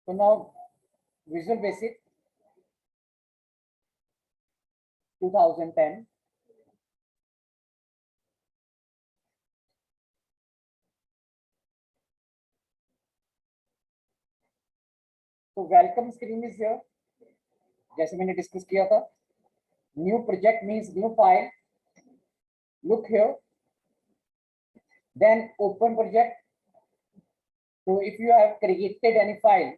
So now Visual Basic 2010. तो welcome screen is here, जैसे मैंने डिस्कस किया था. New project means new file. Look here, then open project. So if you have created any file,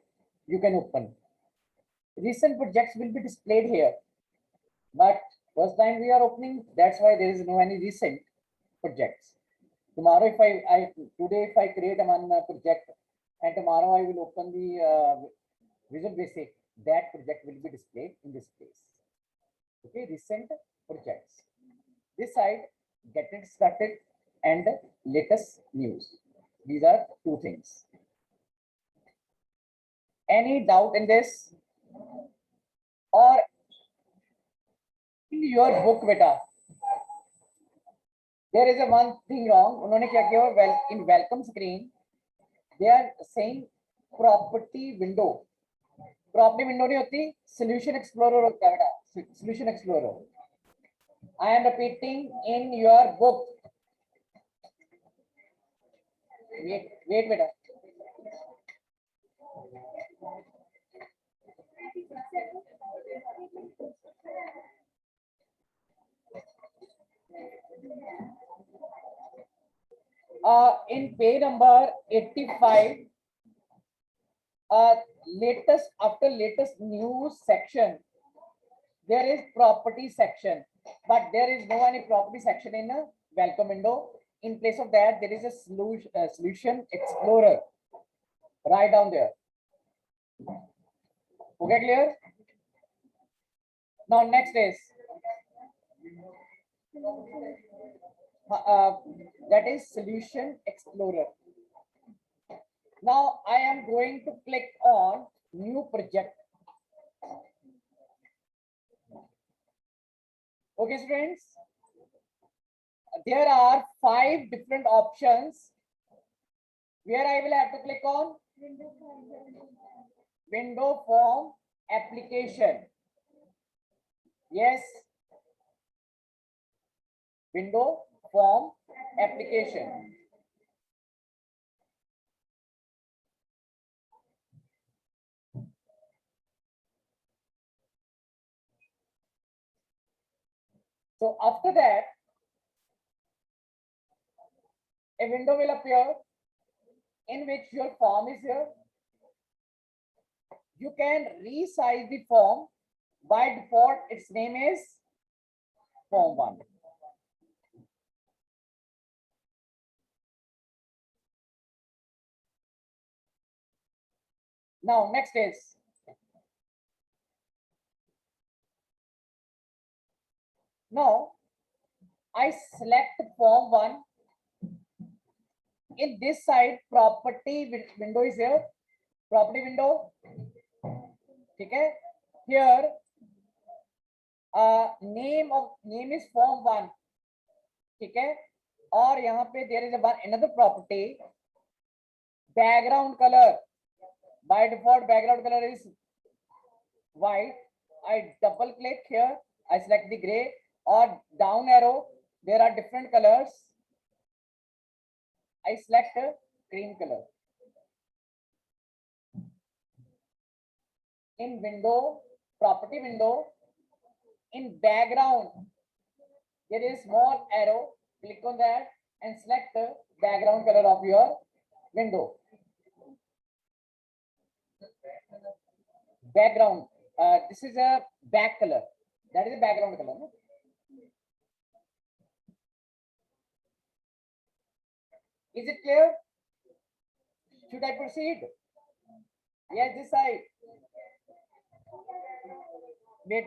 you can open. Recent projects will be displayed here, but first time we are opening, that's why there is no any recent projects. Tomorrow if today if I create one project and tomorrow I will open the Visual Basic, that project will be displayed in this place. Okay, recent projects. This side, get it started and latest news. These are two things. Any doubt in this? Or in your book, beta, there is a one thing wrong. उन्होंने क्या किया? Well, in welcome screen, they are saying property window. Property window नहीं होती, solution explorer होता है बेटा. Solution explorer. I am repeating in your book. Wait, beta. In page number 85, latest news section, there is property section, but there is no any property section in a welcome window. In place of that, there is a solution explorer right down there. Okay, clear? Now next is that is solution explorer. Now I am going to click on new project. Okay, students, there are 5 different options where I will have to click on window form application. Yes, window form application. So after that, a window will appear in which your form is here. You can resize the form. By default, its name is form 1. Now next is now I select form 1. In this side, property window is here. Property window. Okay. Here, name is form 1. Okay. और यहाँ पे there is another property, background color. By default, background color is white. I double click here. I select the gray, or down arrow. There are different colors. I select green color. In window, property window, in background, there is small arrow. Click on that and select the background color of your window. Background. This is a back color. That is a background color. No? Is it clear? Should I proceed? Yes, this side. Wait.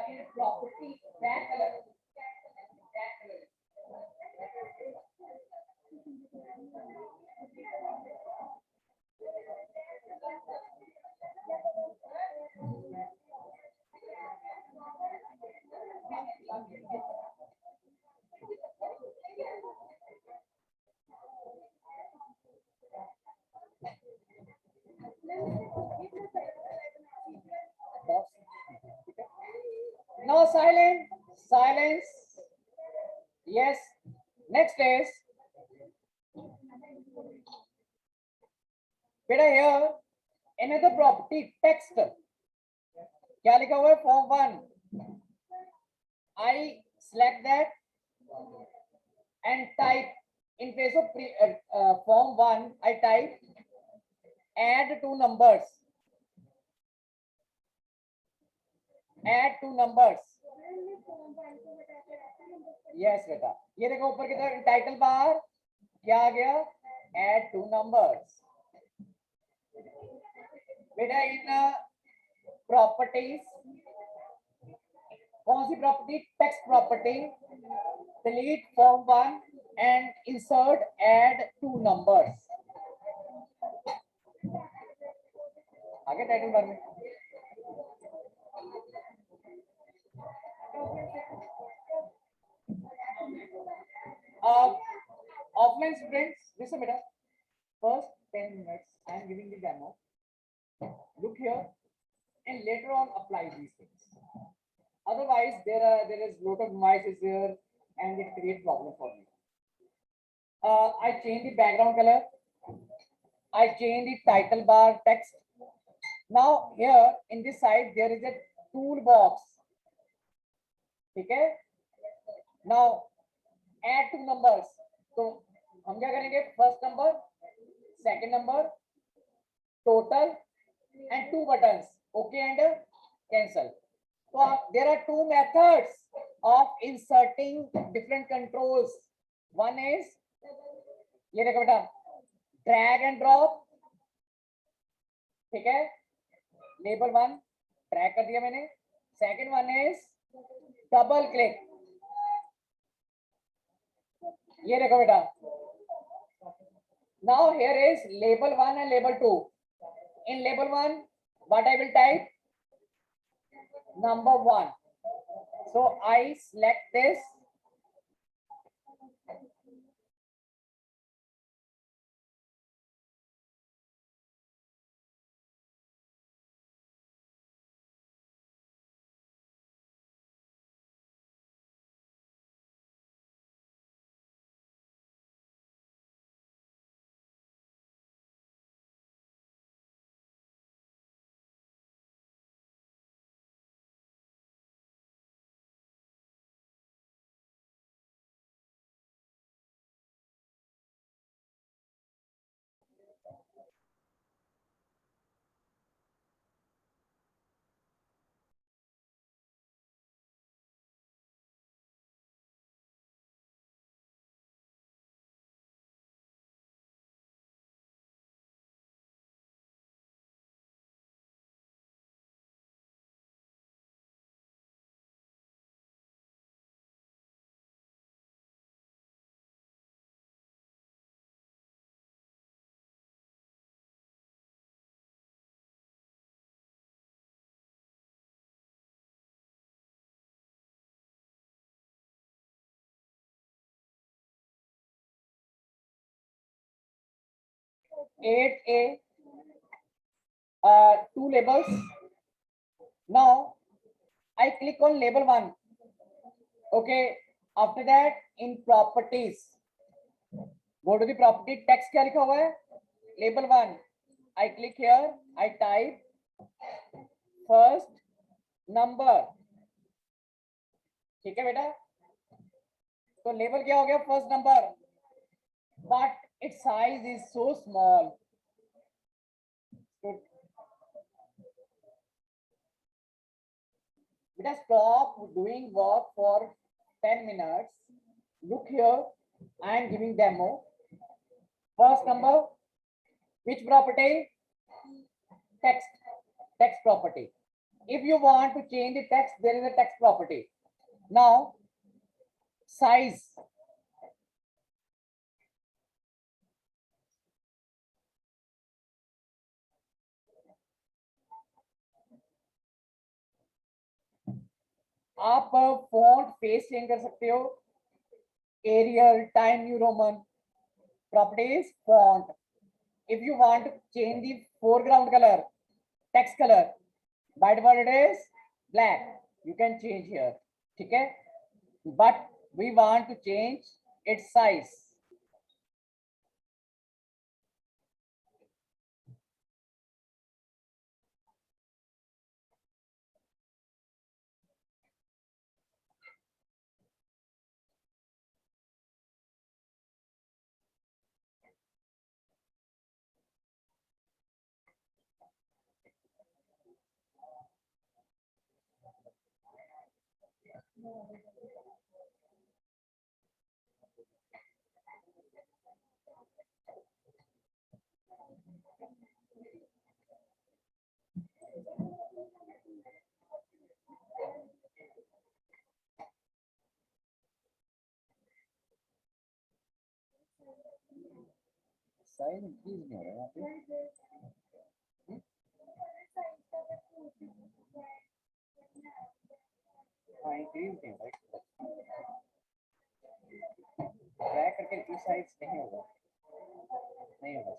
In property, back color. Now silence. Yes. Next is, बेटा here another property text. क्या लिखा हुआ है? Form 1. I select that and type in place of form 1. I type add two numbers. Add two numbers. Yes बेटा, ये देखो ऊपर की तरफ टाइटल बार क्या आ गया? Add two numbers. बेटा इन प्रॉपर्टीज, कौन सी property? Text property. Delete form 1 and insert add two numbers. आगे टाइटल बार में offline students, listen better. First 10 minutes I am giving the demo. Look here and later on apply these things. Otherwise there is lot of noises here and it creates problem for me. I change the background color. I change the title bar text. Now here in this side there is a toolbox. Okay. Now add two numbers. तो हम क्या करेंगे? First number, second number, total and two buttons, okay and cancel. तो there are two methods of inserting different controls. One is, ये देखो बेटा, drag and drop. ठीक है, लेबल 1 ड्रैग कर दिया मैंने. Second one is double click. ये देखो बेटा, now here is label 1 and label 2. In label 1 what I will type? Number 1. So I select this. Eight A, two labels. Now I click on label 1. Okay, after that in properties, go to the property. Text क्या लिखा हुआ है? Label 1. I click here. I type first number. ठीक है बेटा, तो label क्या हो गया? First number. But its size is so small. Beta, stop doing work for 10 minutes. Look here, I am giving demo. First number, which property? Text property. If you want to change the text, there is a text property. Now size. आप font face change कर सकते हो, Arial, time new Roman. Properties font. If you want to change the foreground color, text color, by default it is black. you can change here. ठीक है, but we want to change its size. Size increase नहीं हो रहा है यहाँ पे। हाँ, increase नहीं हो रहा है, ड्रैग करके इंक्रीज साइज नहीं होगा, नहीं होगा।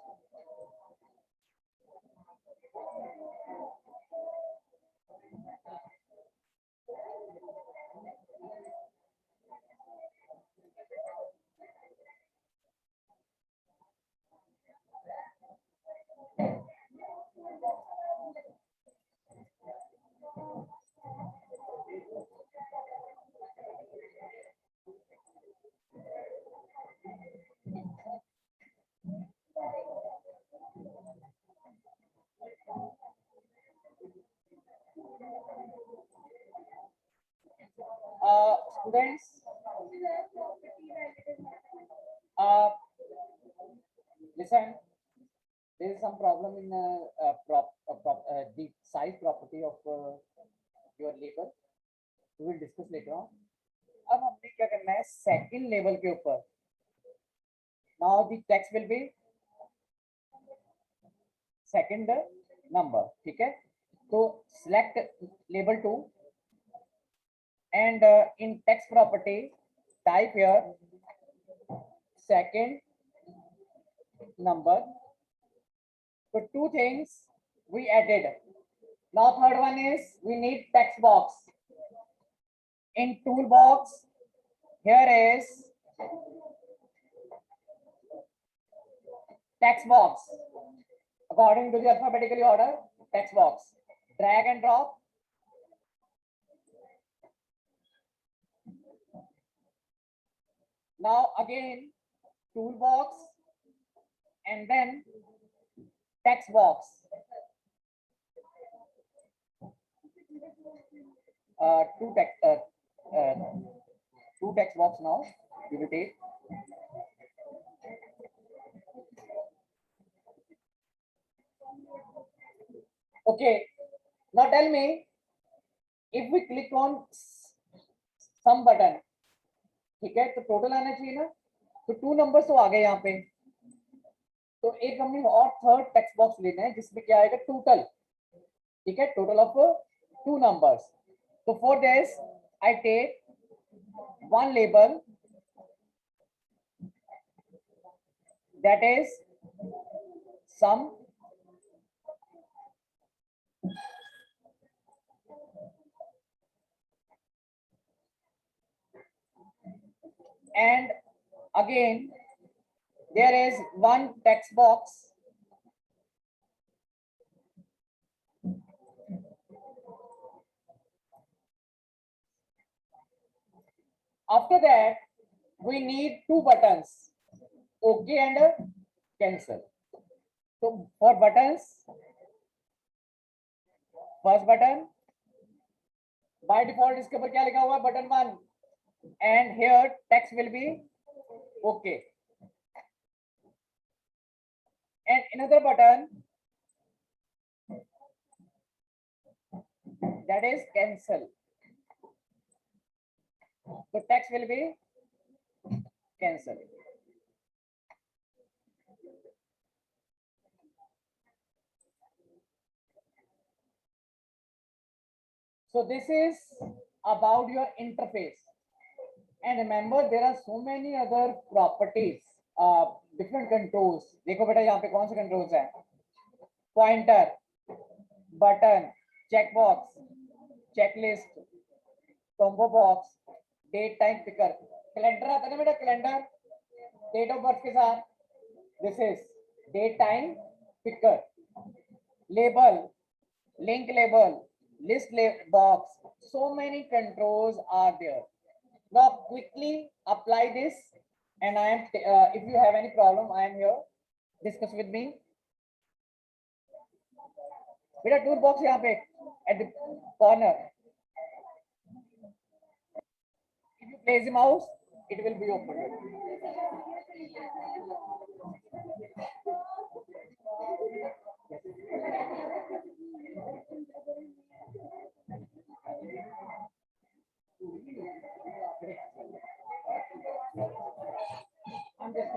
Students, listen, there is some problem in the size property of your label. We will discuss later on. अब हमने क्या करना है, सेकंड लेवल के ऊपर, now the text will be second number, ठीक है। तो select label 2 and in text property type here second number. So two things we added. Now third one is we need text box. In toolbox here is text box according to the alphabetically order. Text box, drag and drop. Now again toolbox and then text box. Two text box now we will take. Okay, now tell me, if we click on some button, ठीक है, तो total आना चाहिए ना, तो 2 numbers तो आ गए यहाँ पे, तो एक हमने और थर्ड टेक्स्ट बॉक्स लेना है जिसमें क्या आएगा, टोटल, ठीक है, टोटल ऑफ 2 नंबर्स. तो for this I take one label that is sum and again there is one text box after that we need 2 buttons, OK and cancel. So for buttons, first button by default इसके ऊपर क्या लिखा हुआ है, button 1, and here text will be OK, and another button that is cancel. So text will be cancel. So this is about your interface, and remember there are so many other properties, different controls. देखो बेटा यहाँ पे कौन से controls हैं, pointer, button, checkbox, checklist, combo box, date time picker. Calendar आता है ना बेटा, calendar, date of birth के साथ. This is date time picker. Label, link label, list box. So many controls are there. Now quickly apply this, and I am. If you have any problem, I am here. Discuss with me. बेटा tool box यहाँ पे at the corner. If you place the mouse, it will be opened. I'm just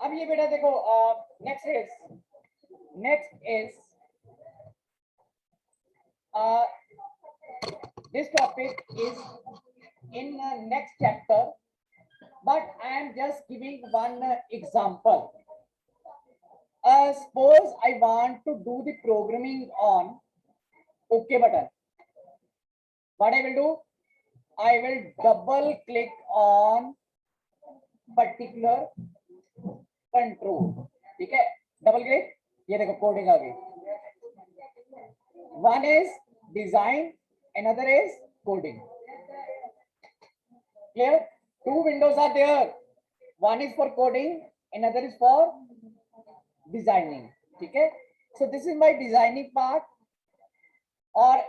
अब ये बेटा देखो next is this topic is in next chapter, but I am just giving one example. Suppose I want to do the programming on OK button. What I will do? I will double click on particular control, ठीक है, double click, ये देखो coding आ गई. One is design, another is coding. Clear? Two windows are there. One is for coding, another is for designing. Okay? So this is my designing part, or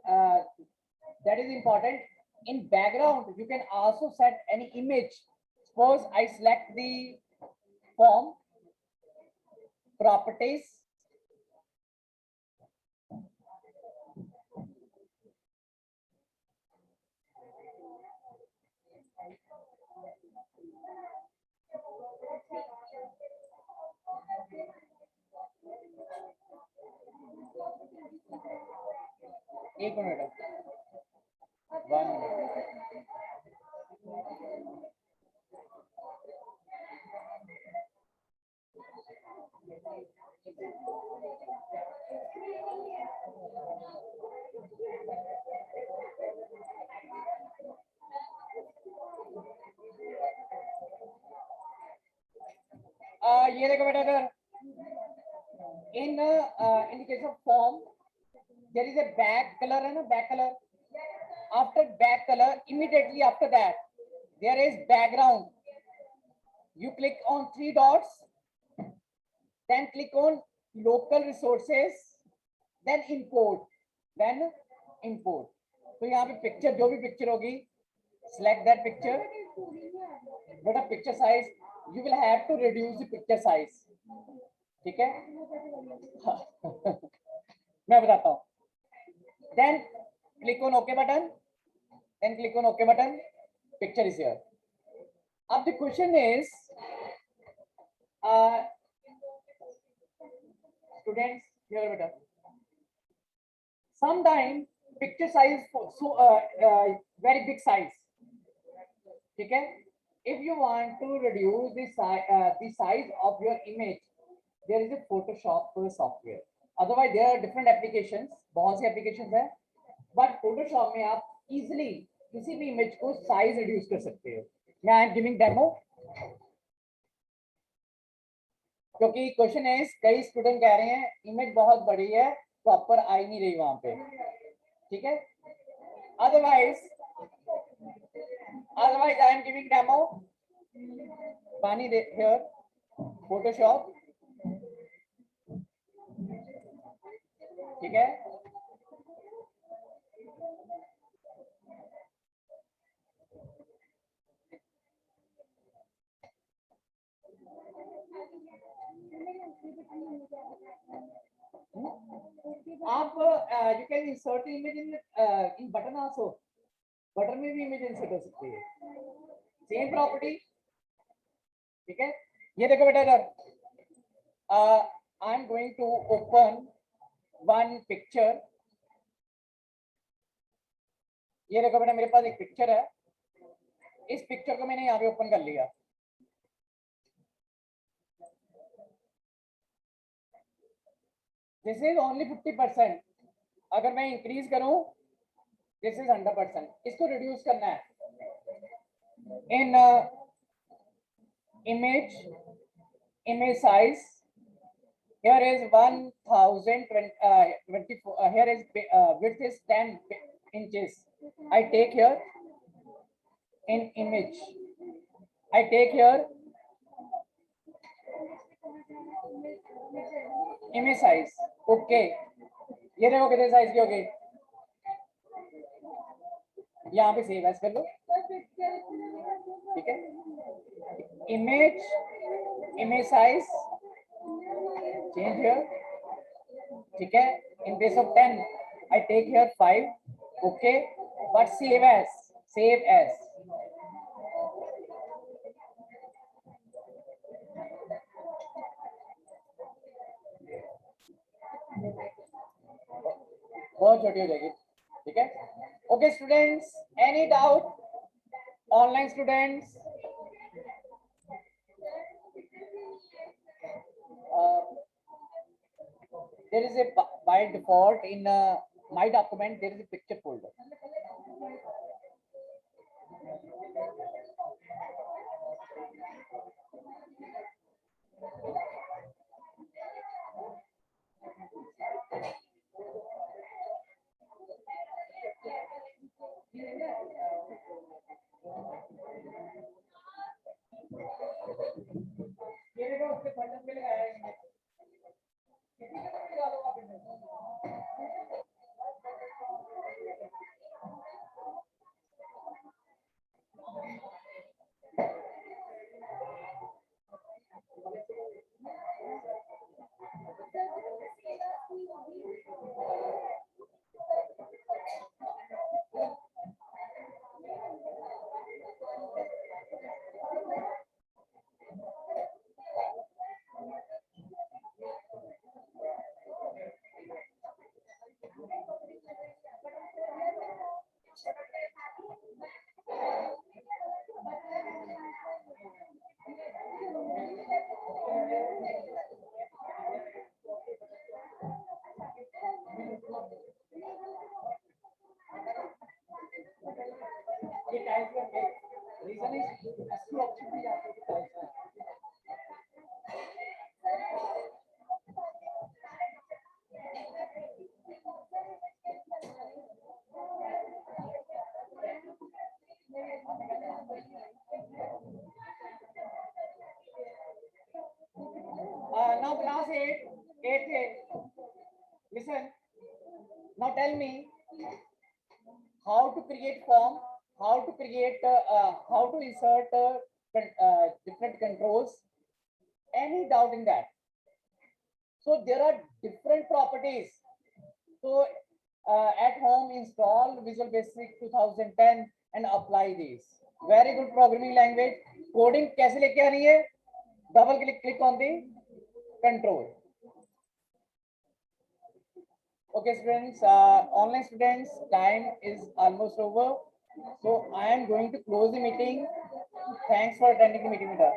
that is important. In background, you can also set any image. Suppose I select the form, properties, एक minute, 1 minute. ये देखो बेटा, अगर in the case of form there is a back color, है ना, back color. After back color, immediately after that there is background. You click on 3 dots, then click on local resources, then import, then import. तो यहाँ पे picture, जो भी picture होगी, select that picture. But a picture size, you will have to reduce the picture size. ठीक है? मैं बताता हूँ. Then click on OK button. Then click on OK button. Picture is here. Now the question is, students, here beta. Sometimes picture size so very big size. Okay? If you want to reduce the size of your image, there is a Photoshop software. Otherwise, there are different applications. बहुत सी applications है. But Photoshop में आप easily किसी भी image को size reduce कर सकते हो. मैं I am giving demo. क्योंकि क्वेश्चन है, कई स्टूडेंट कह रहे हैं इमेज बहुत बड़ी है, प्रॉपर आ ही नहीं रही वहां पे. ठीक है? Otherwise I am giving demo. पानी दे here, Photoshop. ठीक है? आप you can insert image in button also. बटन में भी इमेज इंसर्ट हो सकती है. Same property. ठीक है? ये देखो बेटा, इधर I am going to open one picture. ये देखो बेटा, मेरे पास एक पिक्चर है. इस पिक्चर को मैंने यहाँ पे ओपन कर लिया. This is only 50%. अगर मैं इंक्रीज करूं, दिस इज 100%. इसको रिड्यूस करना है. इन image size, here is 1024. Here is width is 10 inches. I take here in image. I take here image size. Okay. ये देखो कितने साइज की हो गई. यहाँ पे सेव एज कर लो. ठीक है? image size change here. ठीक है? in place of 10 I take here 5. okay, but save as बहुत छोटी हो जाएगी. ठीक है? Okay students, any doubt? Online students, there is a by default in my document there is a picture folder. Reason is SU option भी जाते हैं now class 8. Listen. Now tell me how to create form, how to create, how to insert different controls. Any doubt in that? So there are different properties. So at home install Visual Basic 2010 and apply these. Very good programming language. Coding कैसे लेके आनी है? Double click on the control. Okay, students, online students, time is almost over. So I am going to close the meeting. Thanks for attending the meeting with us.